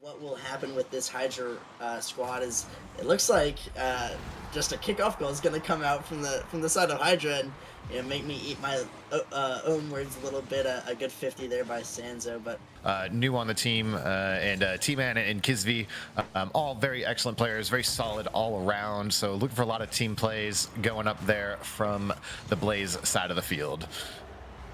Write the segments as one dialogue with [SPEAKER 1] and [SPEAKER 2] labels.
[SPEAKER 1] what will happen with this Hydra squad is it looks like just a kickoff goal is going to come out from the side of Hydra and make me eat my own words a little bit. A good 50 there by Sanzo, but
[SPEAKER 2] New on the team, and T-Man and Kizvi, all very excellent players, very solid all around. So looking for a lot of team plays going up there from the Blaze side of the field.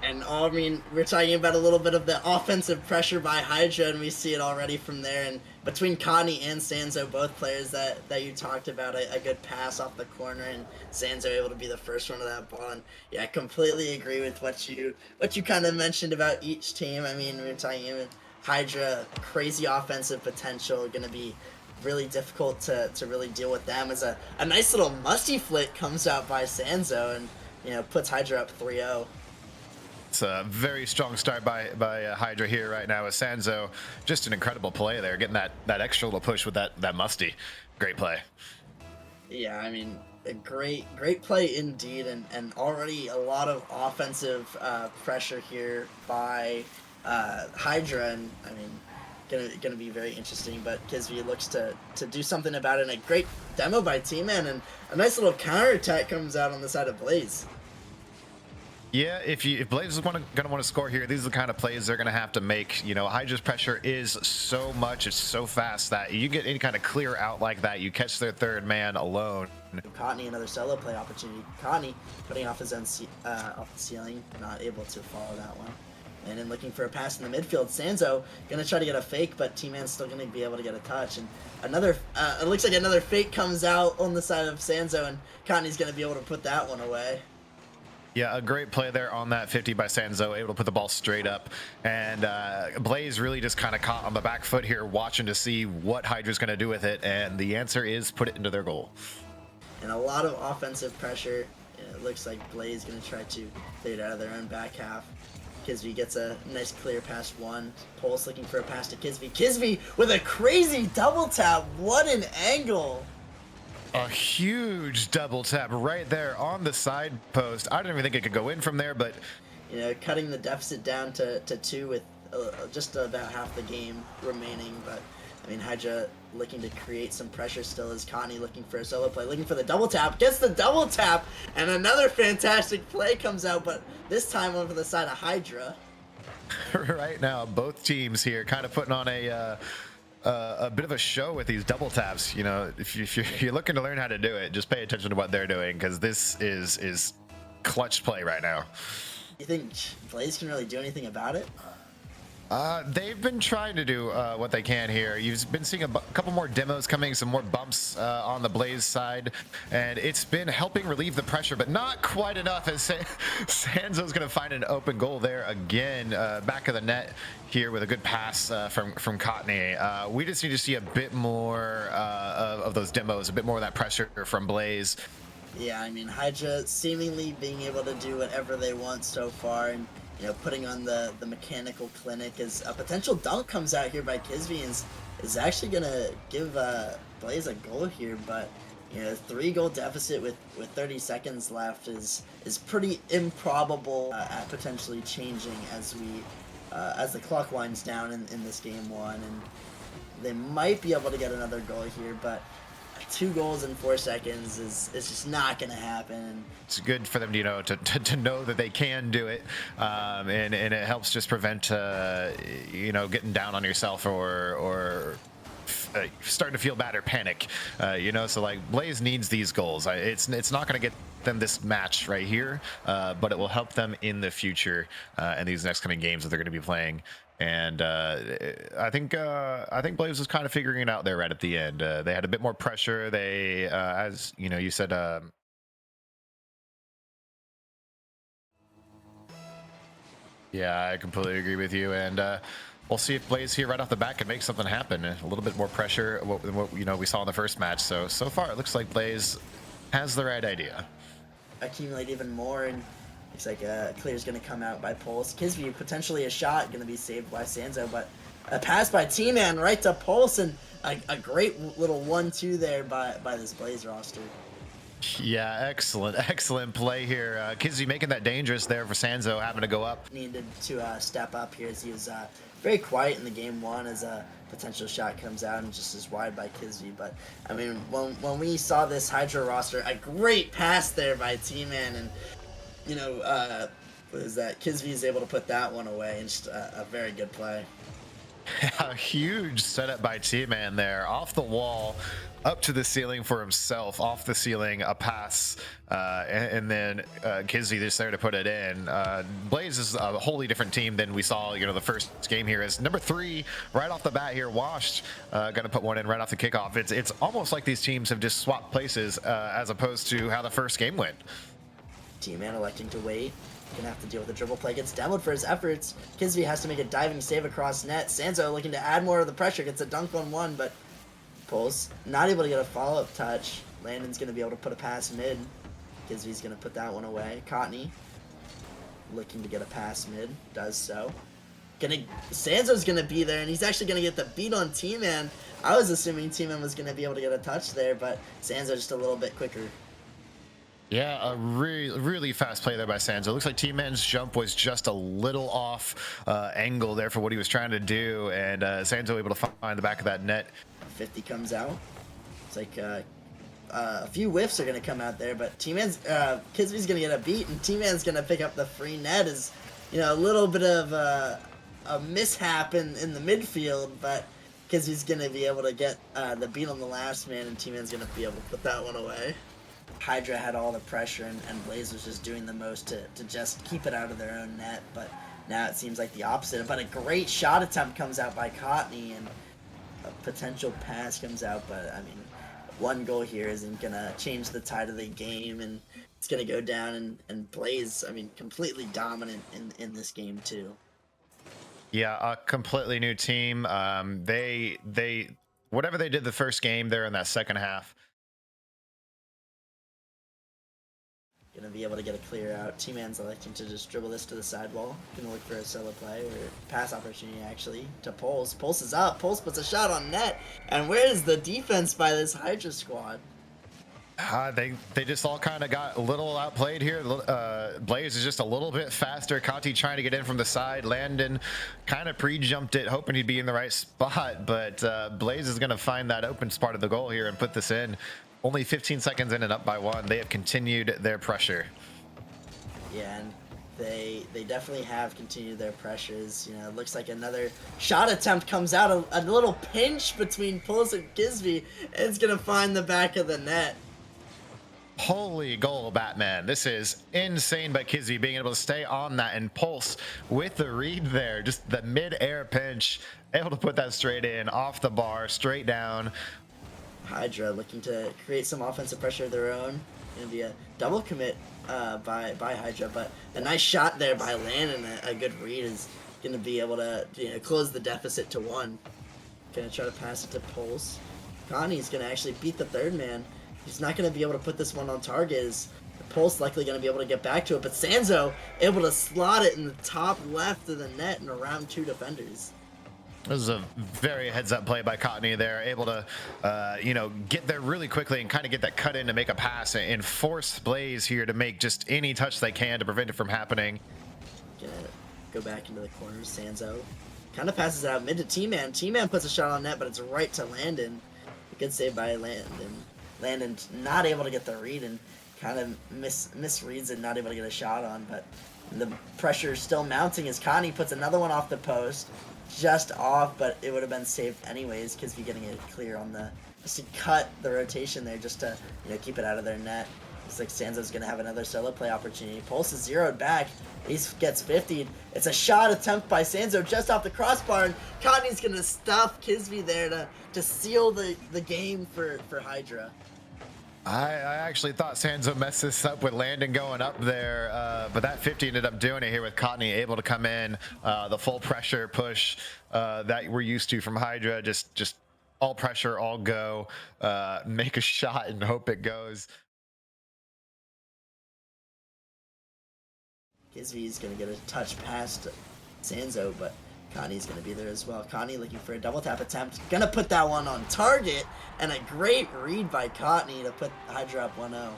[SPEAKER 1] And I mean, we're talking about a little bit of the offensive pressure by Hydra, and we see it already from there. And between Connie and Sanzo, both players that you talked about, a good pass off the corner, and Sanzo able to be the first one to that ball. And yeah, I completely agree with what you kind of mentioned about each team. I mean, we were talking about Hydra, crazy offensive potential, going to be really difficult to really deal with them. As a nice little musty flick comes out by Sanzo, and puts Hydra up 3-0.
[SPEAKER 2] It's a very strong start by Hydra here right now with Sanzo. Just an incredible play there, getting that extra little push with that musty. Great play.
[SPEAKER 1] Yeah, I mean, a great play indeed, and already a lot of offensive pressure here by Hydra, and I mean, gonna be very interesting. But Kizvi looks to do something about it, and a great demo by T-Man, and a nice little counter attack comes out on the side of Blaze.
[SPEAKER 2] Yeah, if Blaze is gonna want to score here, these are the kind of plays they're gonna have to make. Hydra's pressure is so much, it's so fast that you get any kind of clear out like that, you catch their third man alone.
[SPEAKER 1] Cotney, another solo play opportunity. Cotney putting off his own off the ceiling, not able to follow that one. And then looking for a pass in the midfield. Sanzo gonna try to get a fake, but T-Man's still gonna be able to get a touch. And another, it looks like another fake comes out on the side of Sanzo, and Cotney's gonna be able to put that one away.
[SPEAKER 2] Yeah, a great play there on that 50 by Sanzo, able to put the ball straight up. And Blaze really just kind of caught on the back foot here, watching to see what Hydra's going to do with it. And the answer is put it into their goal.
[SPEAKER 1] And a lot of offensive pressure. It looks like Blaze going to try to clear it out of their own back half. Kizvi gets a nice clear past one. Pulse looking for a pass to Kizvi. Kizvi with a crazy double tap. What an angle.
[SPEAKER 2] A huge double tap right there on the side post. I didn't even think it could go in from there, but
[SPEAKER 1] cutting the deficit down to 2 with just about half the game remaining. But I mean, Hydra looking to create some pressure still, as Connie looking for a solo play, looking for the double tap, gets the double tap, and another fantastic play comes out, but this time over the side of Hydra.
[SPEAKER 2] Right now, both teams here kind of putting on a bit of a show with these double taps. If you're looking to learn how to do it, just pay attention to what they're doing, because this is clutch play right now.
[SPEAKER 1] You think Blaze can really do anything about it?
[SPEAKER 2] They've been trying to do what they can here. You've been seeing a couple more demos coming, some more bumps on the Blaze side, and it's been helping relieve the pressure, but not quite enough, as Sanzo's going to find an open goal there again, back of the net here with a good pass from Cotney. We just need to see a bit more of those demos, a bit more of that pressure from Blaze.
[SPEAKER 1] Yeah, I mean, Hydra seemingly being able to do whatever they want so far, and putting on the mechanical clinic, as a potential dunk comes out here by Kizvi, and is actually gonna give Blaze a goal here. But 3-goal deficit with 30 seconds left is pretty improbable at potentially changing as the clock winds down in this game 1, and they might be able to get another goal here, but 2 goals in 4 seconds is just not going to happen.
[SPEAKER 2] It's good for them, to know that they can do it, and it helps just prevent, getting down on yourself or starting to feel bad or panic. So like Blaze needs these goals. It's not going to get them this match right here, but it will help them in the future in these next coming games that they're going to be playing. And I think Blaze was kind of figuring it out there right at the end. They had a bit more pressure. They, as you said, yeah, I completely agree with you. And we'll see if Blaze here right off the bat can make something happen. A little bit more pressure than what we saw in the first match. So far it looks like Blaze has the right idea.
[SPEAKER 1] Accumulate even more, and looks like clear's going to come out by Pulse. Kizvi, potentially a shot, going to be saved by Sanzo, but a pass by T-Man right to Pulse, and a great little 1-2 there by this Blaze roster.
[SPEAKER 2] Yeah, excellent play here. Kizzy making that dangerous there for Sanzo having to go up.
[SPEAKER 1] Needed to step up here as he was very quiet in the game one as a potential shot comes out and just is wide by Kisby. But I mean, when we saw this Hydra roster, a great pass there by T-Man, and you know, what is that? Kisby is able to put that one away, and just a very good play.
[SPEAKER 2] A huge setup by T-Man there, off the wall, up to the ceiling for himself, off the ceiling, a pass, and then Kizzy just there to put it in. Blaze is a wholly different team than we saw, the first game here. As number 3, right off the bat here, Washed, gonna put one in right off the kickoff. It's almost like these teams have just swapped places as opposed to how the first game went.
[SPEAKER 1] T-Man electing to wait. Gonna have to deal with the dribble play. Gets demoed for his efforts. Kisby has to make a diving save across net. Sanzo looking to add more of the pressure. Gets a dunk on one, but pulls. Not able to get a follow-up touch. Landon's gonna be able to put a pass mid. Kisby's gonna put that one away. Cotney looking to get a pass mid. Does so. Sanzo's gonna be there, and he's actually gonna get the beat on T-Man. I was assuming T-Man was gonna be able to get a touch there, but Sanzo just a little bit quicker.
[SPEAKER 2] Yeah, a really fast play there by Sanzo. Looks like T-Man's jump was just a little off angle there for what he was trying to do, and Sanzo able to find the back of that net.
[SPEAKER 1] 50 comes out. It's like a few whiffs are going to come out there, but T-Man's, Kisby's going to get a beat, and T-Man's going to pick up the free net. Is, a little bit of a mishap in the midfield, but Kisby's going to be able to get the beat on the last man, and T-Man's going to be able to put that one away. Hydra had all the pressure, and Blaze was just doing the most to just keep it out of their own net, but now it seems like the opposite. But a great shot attempt comes out by Cotney, and a potential pass comes out, but I mean, one goal here isn't going to change the tide of the game, and it's going to go down, and Blaze, I mean, completely dominant in this game too.
[SPEAKER 2] Yeah, a completely new team. They whatever they did the first game there in that second half,
[SPEAKER 1] Gonna be able to get a clear out. T-Man's electing to just dribble this to the sidewall. Gonna look for a solo play or pass opportunity actually to Pulse. Pulse is up. Pulse puts a shot on net. And where's the defense by this Hydra squad?
[SPEAKER 2] They just all kind of got a little outplayed here. Blaze is just a little bit faster. Conti trying to get in from the side. Landon kind of pre-jumped it, hoping he'd be in the right spot, but Blaze is going to find that open spot of the goal here and put this in. Only 15 seconds in and up by 1. They have continued their pressure.
[SPEAKER 1] Yeah, and they definitely have continued their pressures. It looks like another shot attempt comes out. A little pinch between Pulse and Kisby, and it's gonna find the back of the net.
[SPEAKER 2] Holy goal, Batman. This is insane by Kizzy being able to stay on that and Pulse with the read there. Just the mid-air pinch, able to put that straight in, off the bar, straight down.
[SPEAKER 1] Hydra looking to create some offensive pressure of their own. Gonna be a double commit by Hydra, but a nice shot there by Landon. A good read is gonna be able to close the deficit to 1. Gonna try to pass it to Pulse. Connie's gonna actually beat the third man. He's not gonna be able to put this one on target. Is Pulse likely gonna be able to get back to it, but Sanzo able to slot it in the top left of the net and around 2 defenders.
[SPEAKER 2] This is a very heads-up play by Cotney there, able to, get there really quickly and kind of get that cut in to make a pass and force Blaze here to make just any touch they can to prevent it from happening.
[SPEAKER 1] Gonna go back into the corner. Sanzo kind of passes it out mid to T-Man. T-Man puts a shot on net, but it's right to Landon. A good save by Landon. Landon not able to get the read and kind of misreads it, not able to get a shot on, but the pressure is still mounting as Connie puts another one off the post. Just off, but it would have been saved anyways because we're getting it clear on just to cut the rotation there, just to keep it out of their net. Looks like Sanzo's gonna have another solo play opportunity. Pulse is zeroed back. He gets 50'd. It's a shot attempt by Sanzo just off the crossbar, and Connie's gonna stuff Kisby there to seal the game for Hydra.
[SPEAKER 2] I actually thought Sanzo messed this up with Landon going up there, but that 50 ended up doing it here with Cotney able to come in. The full pressure push that we're used to from Hydra, just all pressure, all go, make a shot and hope it goes.
[SPEAKER 1] Kisby's going to get a touch past Sanzo, but Connie's going to be there as well. Connie looking for a double tap attempt. Going to put that one on target, and a great read by Cotney to put Hydra up 1-0.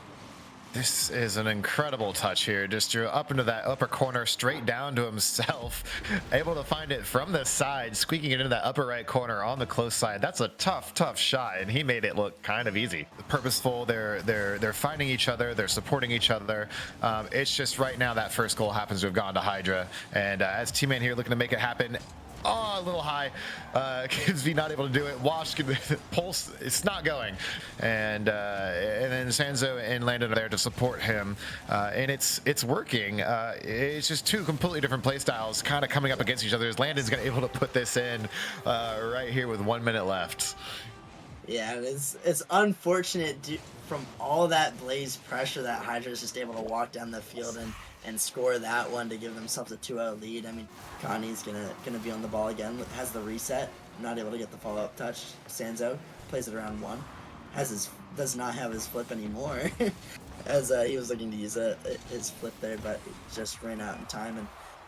[SPEAKER 2] This is an incredible touch here. Just drew up into that upper corner, straight down to himself. Able to find it from the side, squeaking it into that upper right corner on the close side. That's a tough shot, and he made it look kind of easy. Purposeful. They're finding each other. They're supporting each other. It's just right now that first goal happens to have gone to Hydra, and as T-Man here looking to make it happen. Oh, a little high. Kisby not able to do it. Wash, Pulse, it's not going. And then Sanzo and Landon are there to support him. And it's working. It's just two completely different play styles kind of coming up against each other. As Landon's going to able to put this in right here with 1 minute left.
[SPEAKER 1] Yeah, it's unfortunate from all that Blaze pressure that Hydra is just able to walk down the field and score that one to give themselves a 2-0 lead. I mean, Connie's gonna be on the ball again. Has the reset, not able to get the follow-up touch. Sanzo plays it around one. Does not have his flip anymore, as he was looking to use his flip there, but it just ran out in time. And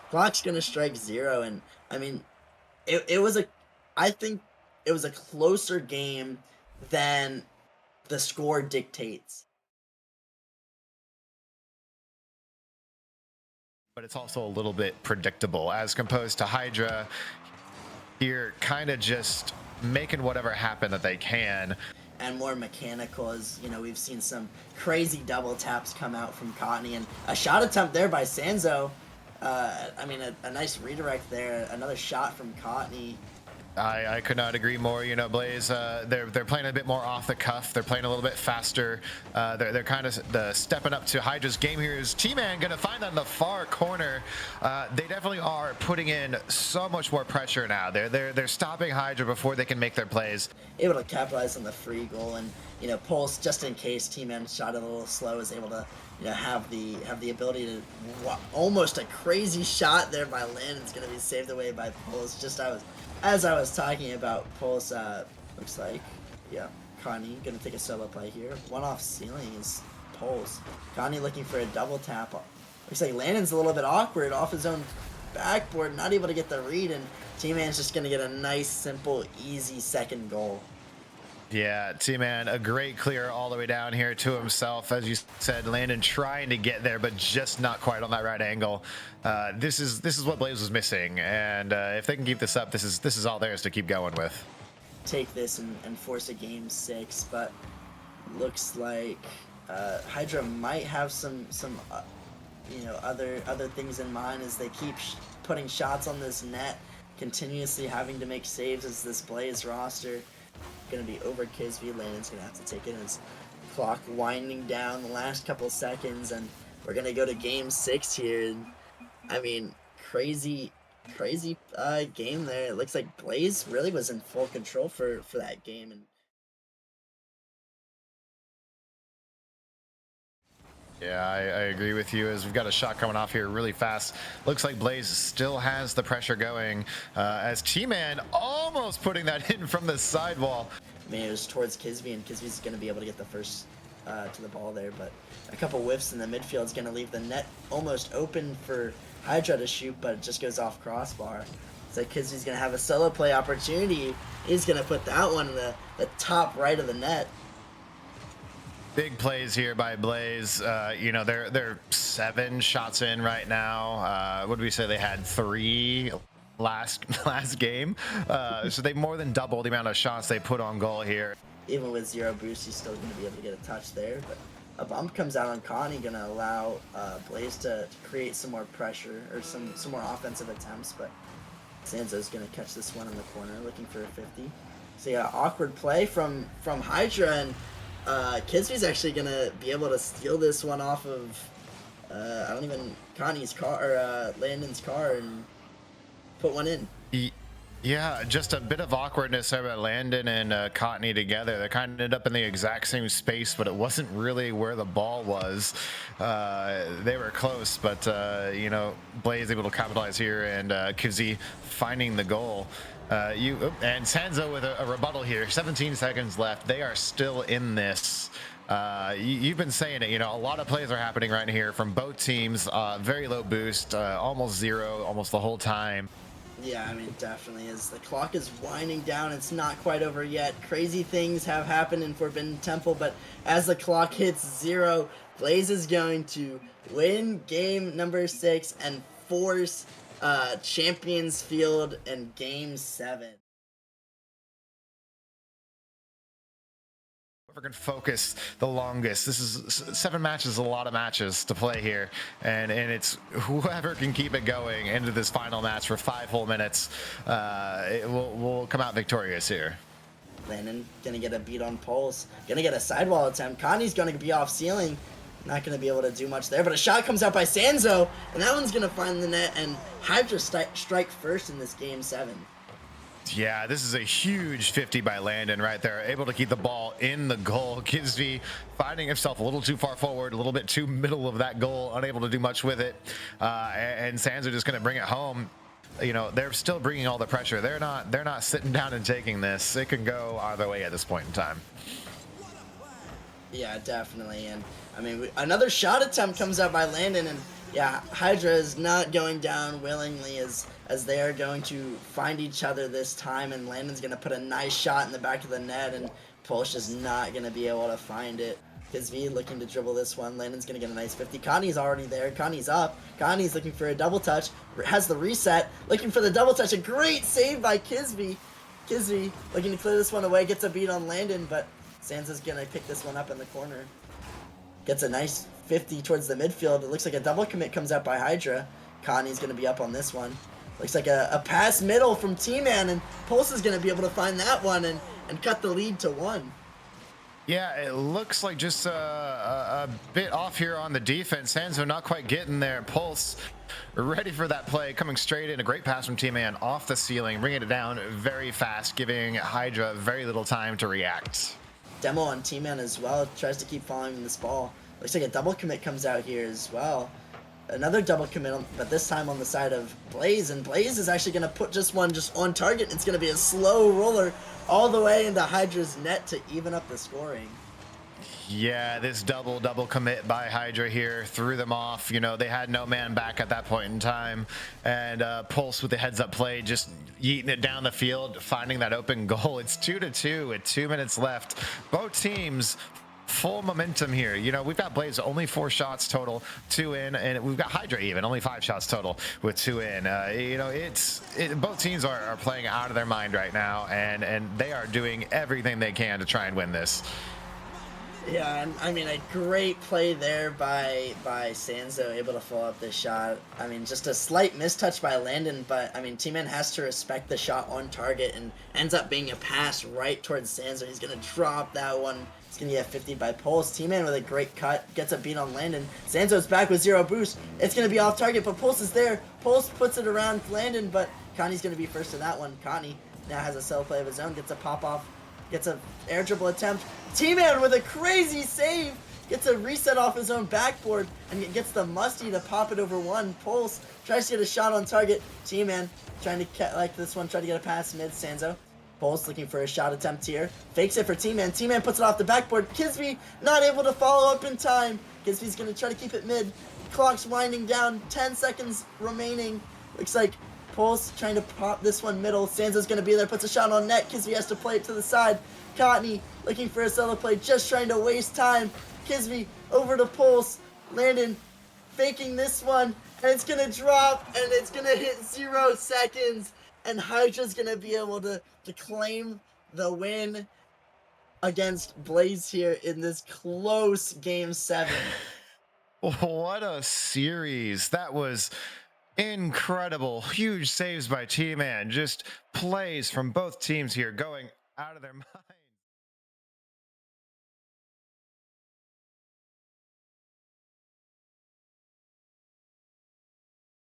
[SPEAKER 1] clock's gonna strike 0. And I mean, I think it was a closer game than the score dictates.
[SPEAKER 2] But it's also a little bit predictable as opposed to Hydra here kind of just making whatever happen that they can.
[SPEAKER 1] And more mechanical, as you know, we've seen some crazy double taps come out from Cottony, and a shot attempt there by Sanzo. I mean, a nice redirect there, another shot from Cottony.
[SPEAKER 2] I could not agree more. You know, Blaze, they're playing a bit more off the cuff. They're playing a little bit faster. They're kind of stepping up to Hydra's game here. Is T-Man going to find that in the far corner? They definitely are putting in so much more pressure now. They're stopping Hydra before they can make their plays.
[SPEAKER 1] Able to capitalize on the free goal, and you know, Pulse, just in case T-Man shot a little slow, is able to have the ability to almost a crazy shot there by Landon's going to be saved away by Pulse. As I was talking about, Pulse, looks like, yeah, Connie gonna take a solo play here. One off ceiling is Pulse. Connie looking for a double tap. Looks like Landon's a little bit awkward off his own backboard, not able to get the read, and T-Man's just gonna get a nice, simple, easy second goal.
[SPEAKER 2] Yeah, T-Man, a great clear all the way down here to himself. As you said, Landon trying to get there, but just not quite on that right angle. This is what Blaze was missing, and if they can keep this up, this is all theirs to keep going with.
[SPEAKER 1] Take this and force a game 6, but looks like Hydra might have some other things in mind as they keep putting shots on this net, continuously having to make saves as this Blaze roster. Going to be over Kisby. Landon's going to have to take it as clock winding down the last couple seconds, and we're going to go to game 6 here. And I mean, crazy game there. It looks like Blaze really was in full control for that game. And
[SPEAKER 2] yeah, I agree with you, as we've got a shot coming off here really fast. Looks like Blaze still has the pressure going, as T-Man almost putting that in from the sidewall.
[SPEAKER 1] I mean, it was towards Kisby, and Kisby's going to be able to get the first to the ball there, but a couple whiffs in the midfield is going to leave the net almost open for Hydra to shoot, but it just goes off crossbar. So Kisby's going to have a solo play opportunity. He's going to put that one in the top right of the net.
[SPEAKER 2] Big plays here by Blaze. They're 7 shots in right now. What did we say? They had 3 last game. So they more than doubled the amount of shots they put on goal here.
[SPEAKER 1] Even with 0 boost, he's still going to be able to get a touch there. But a bump comes out on Connie, going to allow Blaze to create some more pressure or some more offensive attempts. But Sanzo's going to catch this one in the corner, looking for a 50. So yeah, awkward play from Hydra, and Kisby's actually going to be able to steal this one off of Connie's car, or Landon's car, and put one in.
[SPEAKER 2] Yeah, just a bit of awkwardness there about Landon and Cottony together. They kind of ended up in the exact same space, but it wasn't really where the ball was. They were close, but Blaze able to capitalize here, and Kizzy finding the goal. And Sanzo with a rebuttal here. 17 seconds left. They are still in this. You've been saying it, a lot of plays are happening right here from both teams. Very low boost, almost 0, almost the whole time.
[SPEAKER 1] Yeah, I mean, definitely is. The clock is winding down. It's not quite over yet. Crazy things have happened in Forbidden Temple, but as the clock hits 0, Blaze is going to win game number 6 and force Champions Field in game 7.
[SPEAKER 2] Whoever can focus the longest. This is 7 matches, a lot of matches to play here, and it's whoever can keep it going into this final match for 5 whole minutes. It will come out victorious here.
[SPEAKER 1] Landon gonna get a beat on Pulse. Gonna get a sidewall attempt. Connie's gonna be off ceiling. Not gonna be able to do much there, but a shot comes out by Sanzo, and that one's gonna find the net, and Hydra strike first in this game 7.
[SPEAKER 2] Yeah, this is a huge 50 by Landon right there. Able to keep the ball in the goal. Kisby finding himself a little too far forward, a little bit too middle of that goal, unable to do much with it. And Sanzo just going to bring it home. You know, they're still bringing all the pressure. They're not sitting down and taking this. It can go either way at this point in time.
[SPEAKER 1] Yeah, definitely. And I mean, another shot attempt comes out by Landon, and yeah, Hydra is not going down willingly as they are going to find each other this time, and Landon's going to put a nice shot in the back of the net, and Pulse is not going to be able to find it. Kisv looking to dribble this one. Landon's going to get a nice 50. Connie's already there. Connie's up. Connie's looking for a double touch. Has the reset. Looking for the double touch. A great save by Kisv. Kisv looking to clear this one away. Gets a beat on Landon, but Sansa's going to pick this one up in the corner. Gets a nice 50 towards the midfield. It looks like a double commit comes out by Hydra. Connie's going to be up on this one. Looks like a pass middle from T-Man, and Pulse is going to be able to find that one and cut the lead to 1.
[SPEAKER 2] Yeah, it looks like just a bit off here on the defense. Sanzo not quite getting there. Pulse ready for that play, coming straight in. A great pass from T-Man off the ceiling, bringing it down very fast, giving Hydra very little time to react.
[SPEAKER 1] Demo on T-Man as well. Tries to keep following this ball. Looks like a double commit comes out here as well. Another double commit, but this time on the side of Blaze, and Blaze is actually going to put just one on target. It's going to be a slow roller all the way into Hydra's net to even up the scoring.
[SPEAKER 2] Yeah, this double commit by Hydra here threw them off. You know, they had no man back at that point in time, and Pulse with the heads-up play, just yeeting it down the field, finding that open goal. It's 2-2 with 2 minutes left. Both teams full momentum here. You know, we've got Blaze only 4 shots total, 2 in, and we've got Hydra even only 5 shots total with 2 in. You know, both teams are playing out of their mind right now, and they are doing everything they can to try and win this.
[SPEAKER 1] Yeah, and I mean, a great play there by Sanzo, able to follow up this shot. I mean, just a slight mistouch by Landon, but I mean, T-Man has to respect the shot on target, and ends up being a pass right towards Sanzo. He's going to drop that one. It's going to get 50 by Pulse. T-Man with a great cut, gets a beat on Landon. Sanzo's back with 0 boost. It's going to be off target, but Pulse is there. Pulse puts it around Landon, but Connie's going to be first to that one. Connie now has a sell play of his own, gets a pop off. Gets a air dribble attempt. T-Man with a crazy save. Gets a reset off his own backboard and gets the musty to pop it over one. Pulse tries to get a shot on target. T-Man trying to like this one, try to get a pass mid. Sanzo. Pulse looking for a shot attempt here. Fakes it for T-Man. T-Man puts it off the backboard. Kisby not able to follow up in time. Kisby's going to try to keep it mid. Clock's winding down. 10 seconds remaining. Looks like Pulse trying to pop this one middle. Sanzo's going to be there, puts a shot on net. Kisby has to play it to the side. Cotney looking for a solo play, just trying to waste time. Kisby over to Pulse. Landon faking this one, and it's going to drop, and it's going to hit 0 seconds. And Hydra's going to be able to claim the win against Blaze here in this close game 7.
[SPEAKER 2] What a series. That was incredible. Huge saves by T-Man. Just plays from both teams here going out of their mind.